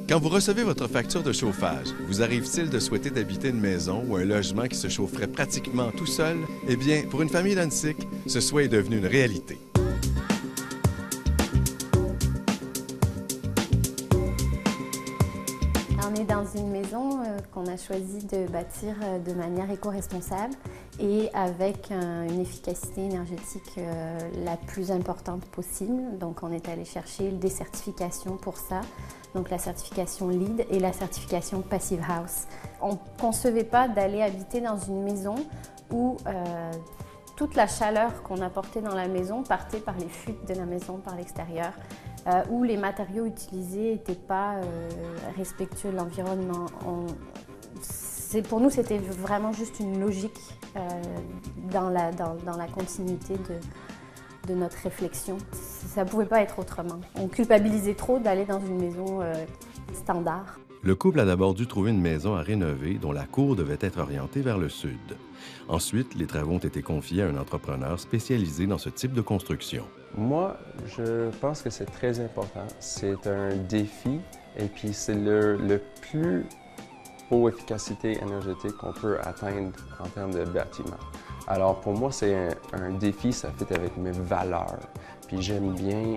Quand vous recevez votre facture de chauffage, vous arrive-t-il de souhaiter d'habiter une maison ou un logement qui se chaufferait pratiquement tout seul? Eh bien, pour une famille d'Annecy, ce souhait est devenu une réalité. On est dans une maison qu'on a choisi de bâtir de manière éco-responsable et avec une efficacité énergétique la plus importante possible. Donc on est allé chercher des certifications pour ça, donc la certification LEED et la certification Passive House. On ne concevait pas d'aller habiter dans une maison où toute la chaleur qu'on apportait dans la maison partait par les fuites de la maison, par l'extérieur, où les matériaux utilisés n'étaient pas respectueux de l'environnement. Pour nous, c'était vraiment juste une logique dans la continuité de notre réflexion. Ça ne pouvait pas être autrement. On culpabilisait trop d'aller dans une maison standard. Le couple a d'abord dû trouver une maison à rénover dont la cour devait être orientée vers le sud. Ensuite, les travaux ont été confiés à un entrepreneur spécialisé dans ce type de construction. Moi, je pense que c'est très important. C'est un défi et puis c'est le plus haute efficacité énergétique qu'on peut atteindre en termes de bâtiment. Alors pour moi, c'est un défi, ça fit avec mes valeurs. Puis j'aime bien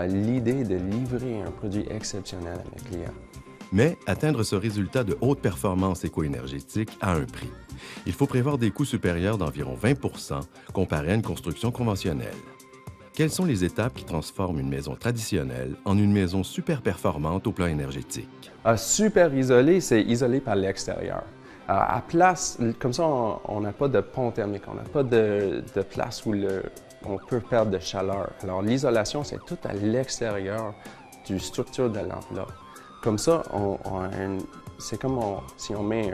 l'idée de livrer un produit exceptionnel à mes clients. Mais atteindre ce résultat de haute performance éco-énergétique a un prix. Il faut prévoir des coûts supérieurs d'environ 20 % comparé à une construction conventionnelle. Quelles sont les étapes qui transforment une maison traditionnelle en une maison super performante au plan énergétique? Super isolé, c'est isolé par l'extérieur. À place, comme ça, on n'a pas de pont thermique, on n'a pas de place où on peut perdre de chaleur. Alors l'isolation, c'est tout à l'extérieur du structure de l'enveloppe. Comme ça, c'est comme si on met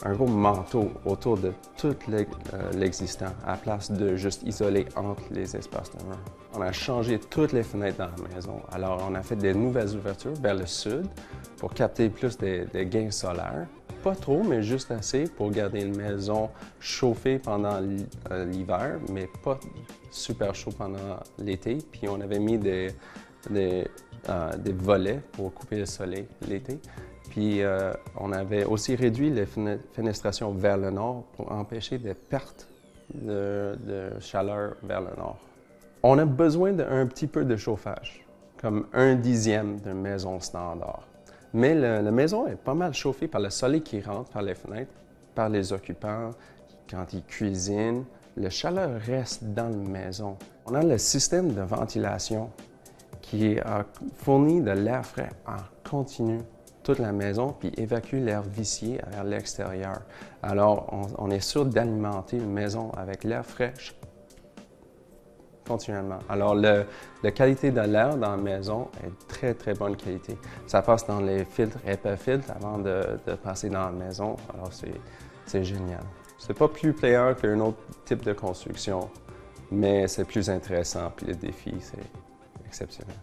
un gros manteau autour de tout l'existant, à la place de juste isoler entre les espaces de murs. On a changé toutes les fenêtres dans la maison. Alors, on a fait des nouvelles ouvertures vers le sud pour capter plus des gains solaires. Pas trop, mais juste assez pour garder une maison chauffée pendant l'hiver, mais pas super chaud pendant l'été. Puis on avait mis des volets pour couper le soleil l'été. Puis on avait aussi réduit les fenestrations vers le nord pour empêcher des pertes de chaleur vers le nord. On a besoin d'un petit peu de chauffage, comme 1/10 d'une maison standard. Mais la maison est pas mal chauffée par le soleil qui rentre par les fenêtres, par les occupants, quand ils cuisinent. La chaleur reste dans la maison. On a le système de ventilation qui fournit de l'air frais en continu toute la maison, puis évacue l'air vicié vers l'extérieur. Alors, on est sûr d'alimenter une maison avec l'air frais continuellement. Alors, la qualité de l'air dans la maison est de très, très bonne qualité. Ça passe dans les filtres HEPA-filtres avant de passer dans la maison. Alors, c'est génial. C'est pas plus payant qu'un autre type de construction, mais c'est plus intéressant, puis le défi, c'est exceptionnel.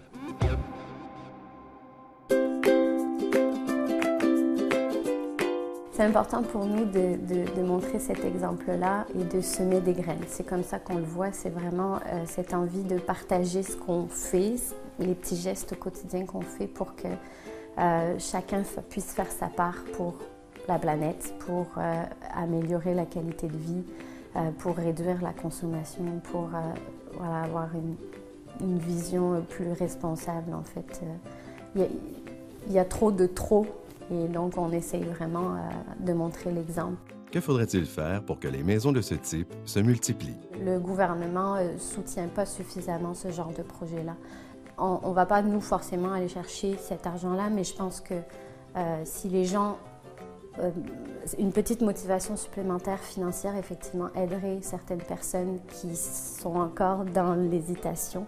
C'est important pour nous de montrer cet exemple-là et de semer des graines. C'est comme ça qu'on le voit, c'est vraiment cette envie de partager ce qu'on fait, les petits gestes quotidiens qu'on fait pour que chacun puisse faire sa part pour la planète, pour améliorer la qualité de vie, pour réduire la consommation, pour avoir une vision plus responsable en fait. Il y a trop de trop. Et donc, on essaye vraiment de montrer l'exemple. Que faudrait-il faire pour que les maisons de ce type se multiplient? Le gouvernement ne soutient pas suffisamment ce genre de projet-là. On ne va pas, nous, forcément aller chercher cet argent-là, mais je pense que si les gens... une petite motivation supplémentaire financière, effectivement, aiderait certaines personnes qui sont encore dans l'hésitation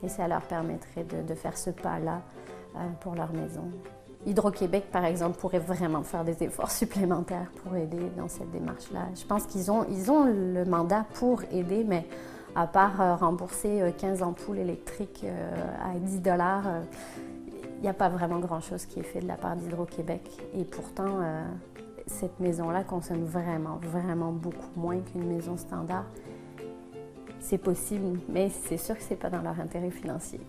et ça leur permettrait de faire ce pas-là pour leur maison. Hydro-Québec, par exemple, pourrait vraiment faire des efforts supplémentaires pour aider dans cette démarche-là. Je pense qu'ils ont le mandat pour aider, mais à part rembourser 15 ampoules électriques à 10 $, il n'y a pas vraiment grand-chose qui est fait de la part d'Hydro-Québec. Et pourtant, cette maison-là consomme vraiment, vraiment beaucoup moins qu'une maison standard. C'est possible, mais c'est sûr que ce n'est pas dans leur intérêt financier.